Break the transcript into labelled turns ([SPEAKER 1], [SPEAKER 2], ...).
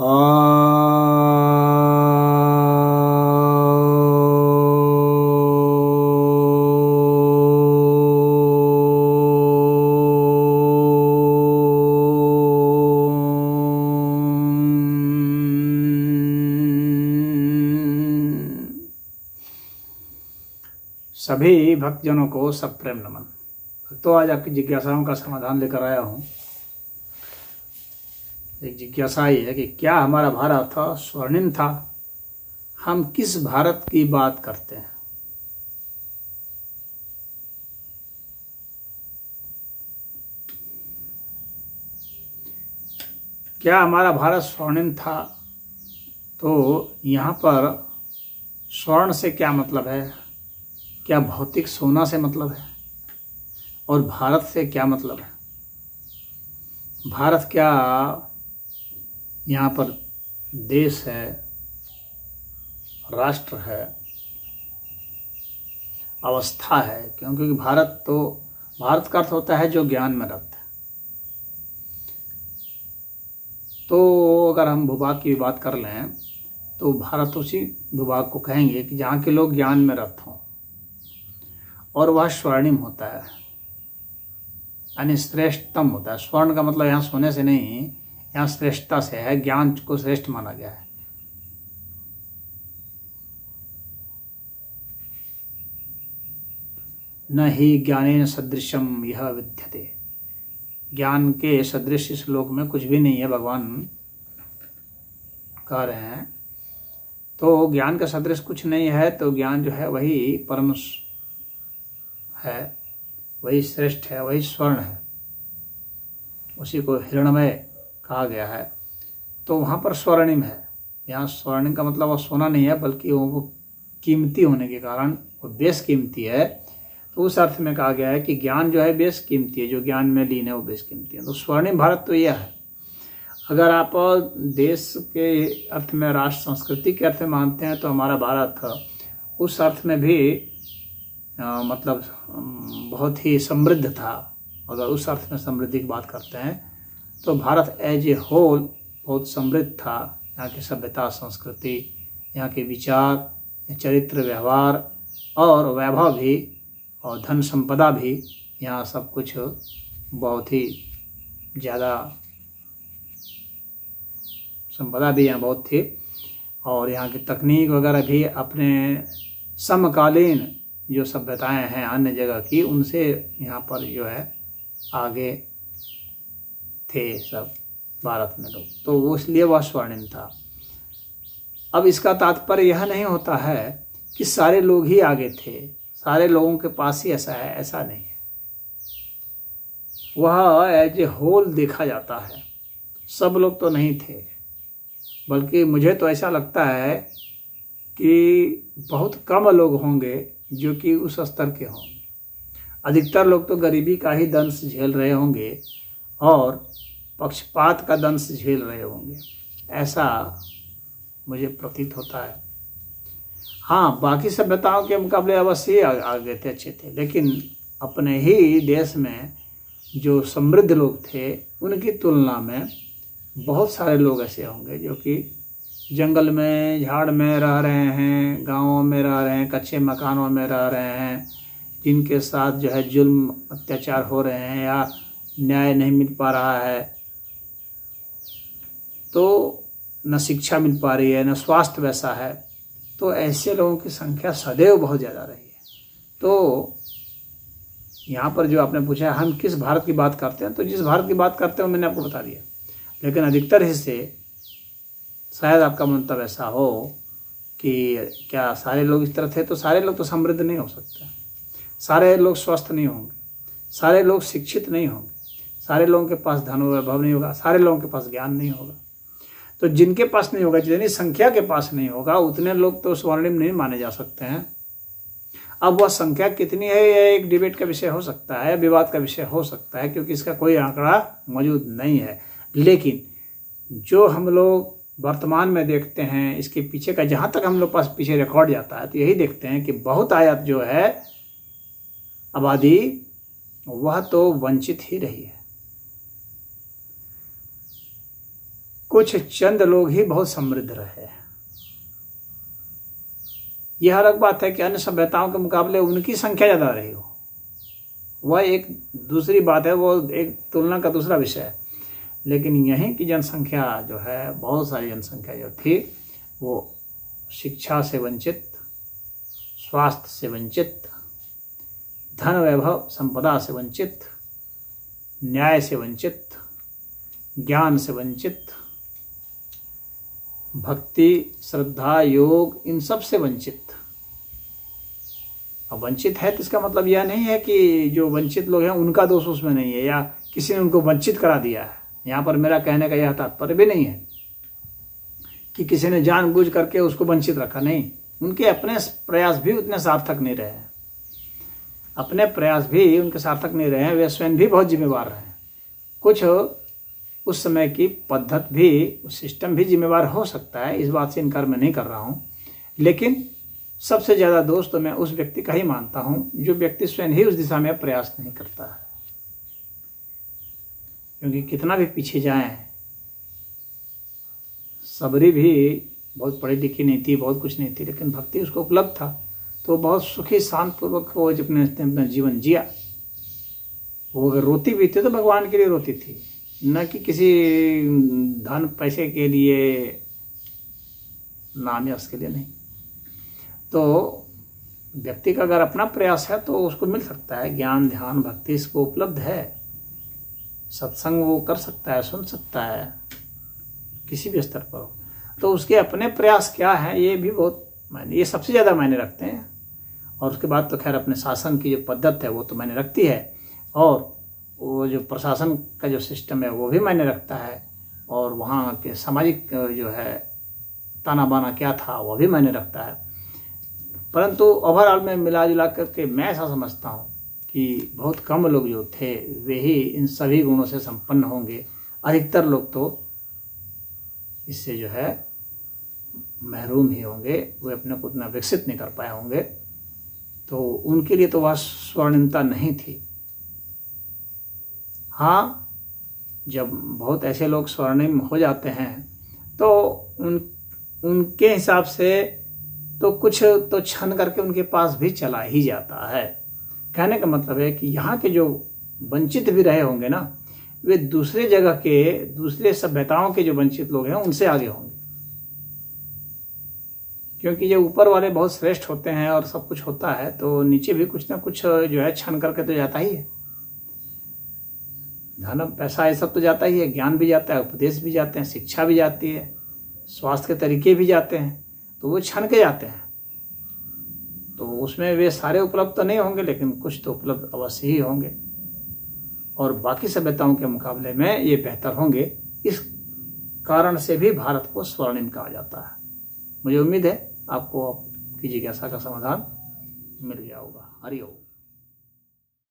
[SPEAKER 1] सभी भक्तजनों को सप्रेम नमन। तो आज आपकी जिज्ञासाओं का समाधान लेकर आया हूँ। एक जिज्ञासा ये है कि क्या हमारा भारत स्वर्णिम था? हम किस भारत की बात करते हैं? क्या हमारा भारत स्वर्णिम था? तो यहाँ पर स्वर्ण से क्या मतलब है? क्या भौतिक सोना से मतलब है? और भारत से क्या मतलब है? भारत क्या यहाँ पर देश है, राष्ट्र है, अवस्था है? क्योंकि भारत का अर्थ होता है जो ज्ञान में रत है। तो अगर हम भूभाग की बात कर लें तो भारत उसी भूभाग को कहेंगे कि जहाँ के लोग ज्ञान में रत हों, और वह स्वर्णिम होता है, यानी श्रेष्ठतम होता है। स्वर्ण का मतलब यहाँ सोने से नहीं, यहाँ श्रेष्ठता से है, ज्ञान को श्रेष्ठ माना गया है। न ही ज्ञानेन सदृशम यह विद्यते। ज्ञान के सदृश इस लोक में कुछ भी नहीं है, भगवान कह रहे हैं। तो ज्ञान का सदृश कुछ नहीं है, तो ज्ञान जो है वही परम है, वही श्रेष्ठ है, वही स्वर्ण है। उसी को हिरण्मय कहा गया है। तो वहाँ पर स्वर्णिम है। यहाँ स्वर्णिम का मतलब वो सोना नहीं है, बल्कि वो कीमती होने के कारण वो बेस कीमती है। तो उस अर्थ में कहा गया है कि ज्ञान जो है बेस कीमती है, जो ज्ञान में लीन है वो बेस कीमती है। तो स्वर्णिम भारत तो यह है। अगर आप देश के अर्थ में, राष्ट्र संस्कृति के अर्थ में मानते हैं, तो हमारा भारत उस अर्थ में भी मतलब बहुत ही समृद्ध था। अगर उस अर्थ में समृद्धि की बात करते हैं तो भारत एज ए होल बहुत समृद्ध था। यहाँ की सभ्यता, संस्कृति, यहाँ के विचार, चरित्र, व्यवहार और वैभव भी, और धन संपदा भी, यहाँ सब कुछ बहुत ही ज़्यादा संपदा भी यहाँ बहुत थी। और यहाँ की तकनीक वगैरह भी अपने समकालीन जो सभ्यताएं हैं अन्य जगह की, उनसे यहाँ पर जो है आगे थे सब भारत में लोग। तो वो इसलिए वह स्वर्णिम था। अब इसका तात्पर्य यह नहीं होता है कि सारे लोग ही आगे थे, सारे लोगों के पास ही ऐसा है, ऐसा नहीं है। वह एज ए होल देखा जाता है। सब लोग तो नहीं थे, बल्कि मुझे तो ऐसा लगता है कि बहुत कम लोग होंगे जो कि उस स्तर के होंगे। अधिकतर लोग तो गरीबी का ही दंश झेल रहे होंगे और पक्षपात का दंश झेल रहे होंगे, ऐसा मुझे प्रतीत होता है। हाँ, बाकी सभ्यताओं के मुकाबले अवश्य आगे थे, अच्छे थे, लेकिन अपने ही देश में जो समृद्ध लोग थे उनकी तुलना में बहुत सारे लोग ऐसे होंगे जो कि जंगल में, झाड़ में रह रहे हैं, गाँवों में रह रहे हैं, कच्चे मकानों में रह रहे हैं, जिनके साथ जो है जुल्म, अत्याचार हो रहे हैं या न्याय नहीं मिल पा रहा है। तो न शिक्षा मिल पा रही है, न स्वास्थ्य वैसा है। तो ऐसे लोगों की संख्या सदैव बहुत ज़्यादा रही है। तो यहाँ पर जो आपने पूछा हम किस भारत की बात करते हैं, तो जिस भारत की बात करते हैं मैंने आपको बता दिया। लेकिन अधिकतर हिस्से शायद आपका मंतव्य ऐसा हो कि क्या सारे लोग इस तरह थे? तो सारे लोग तो समृद्ध नहीं हो सकते, सारे लोग स्वस्थ नहीं होंगे, सारे लोग शिक्षित नहीं होंगे, सारे लोगों के पास धन वैभव नहीं होगा, सारे लोगों के पास ज्ञान नहीं होगा। तो जिनके पास नहीं होगा, जितनी संख्या के पास नहीं होगा, उतने लोग तो स्वर्णिम नहीं माने जा सकते हैं। अब वह संख्या कितनी है यह एक डिबेट का विषय हो सकता है, विवाद का विषय हो सकता है, क्योंकि इसका कोई आंकड़ा मौजूद नहीं है। लेकिन जो हम लोग वर्तमान में देखते हैं, इसके पीछे का जहाँ तक हम लोग पास पीछे रिकॉर्ड जाता है, तो यही देखते हैं कि बहुत आयत जो है आबादी, वह तो वंचित ही रही है। कुछ चंद लोग ही बहुत समृद्ध रहे। यह अलग बात है कि अन्य सभ्यताओं के मुकाबले उनकी संख्या ज़्यादा रही हो, वह एक दूसरी बात है, वो एक तुलना का दूसरा विषय है। लेकिन यहीं की जनसंख्या जो है, बहुत सारी जनसंख्या जो थी, वो शिक्षा से वंचित, स्वास्थ्य से वंचित, धन वैभव संपदा से वंचित, न्याय से वंचित, ज्ञान से वंचित, भक्ति, श्रद्धा, योग, इन सब से वंचित। अब वंचित है तो इसका मतलब यह नहीं है कि जो वंचित लोग हैं उनका दोष उसमें नहीं है या किसी ने उनको वंचित करा दिया है। यहाँ पर मेरा कहने का यह तात्पर्य भी नहीं है कि किसी ने जानबूझ करके उसको वंचित रखा, नहीं। उनके अपने प्रयास भी उतने सार्थक नहीं रहे हैं, अपने प्रयास भी उनके सार्थक नहीं रहे हैं, वे स्वयं भी बहुत जिम्मेवार रहे हैं। कुछ उस समय की पद्धति भी, सिस्टम भी जिम्मेवार हो सकता है, इस बात से इनकार मैं नहीं कर रहा हूँ। लेकिन सबसे ज़्यादा दोष तो मैं उस व्यक्ति का ही मानता हूँ जो व्यक्ति स्वयं ही उस दिशा में प्रयास नहीं करता है। क्योंकि कितना भी पीछे जाएं, सबरी भी बहुत पढ़ी लिखी नहीं थी, बहुत कुछ नहीं थी, लेकिन भक्ति उसको उपलब्ध था, तो बहुत सुखी शांतपूर्वक वो अपना जीवन जिया। वो अगर रोती भी थी तो भगवान के लिए रोती थी, न कि किसी धन पैसे के लिए, नाम यश के लिए नहीं। तो व्यक्ति का अगर अपना प्रयास है तो उसको मिल सकता है, ज्ञान, ध्यान, भक्ति इसको उपलब्ध है, सत्संग वो कर सकता है, सुन सकता है किसी भी स्तर पर। तो उसके अपने प्रयास क्या है, ये भी बहुत मायने, ये सबसे ज़्यादा मायने रखते हैं। और उसके बाद तो खैर अपने शासन की जो पद्धति है वो तो मायने रखती है, और वो जो प्रशासन का जो सिस्टम है वो भी मायने रखता है, और वहाँ के सामाजिक जो है ताना बाना क्या था वो भी मायने रखता है। परंतु ओवरऑल में मिला जुला करके मैं ऐसा समझता हूँ कि बहुत कम लोग जो थे वे ही इन सभी गुणों से संपन्न होंगे। अधिकतर लोग तो इससे जो है महरूम ही होंगे, वे अपने को उतना विकसित नहीं कर पाए होंगे, तो उनके लिए तो वह स्वर्णिमता नहीं थी। हाँ, जब बहुत ऐसे लोग स्वर्णिम हो जाते हैं तो उनके हिसाब से तो कुछ तो छन करके उनके पास भी चला ही जाता है। कहने का मतलब है कि यहाँ के जो वंचित भी रहे होंगे ना, वे दूसरे जगह के, दूसरे सभ्यताओं के जो वंचित लोग हैं उनसे आगे होंगे। क्योंकि ये ऊपर वाले बहुत श्रेष्ठ होते हैं और सब कुछ होता है, तो नीचे भी कुछ ना कुछ जो है छन करके तो जाता ही है। धन, पैसा, ये सब तो जाता ही है, ज्ञान भी जाता है, उपदेश भी जाते हैं, शिक्षा भी जाती है, स्वास्थ्य के तरीके भी जाते हैं, तो वो छन के जाते हैं। तो उसमें वे सारे उपलब्ध तो नहीं होंगे, लेकिन कुछ तो उपलब्ध अवश्य ही होंगे, और बाकी सभ्यताओं के मुकाबले में ये बेहतर होंगे। इस कारण से भी भारत को स्वर्णिम कहा जाता है। मुझे उम्मीद है आपको आपकी जिज्ञासा का समाधान मिल गया होगा। हरि ओम।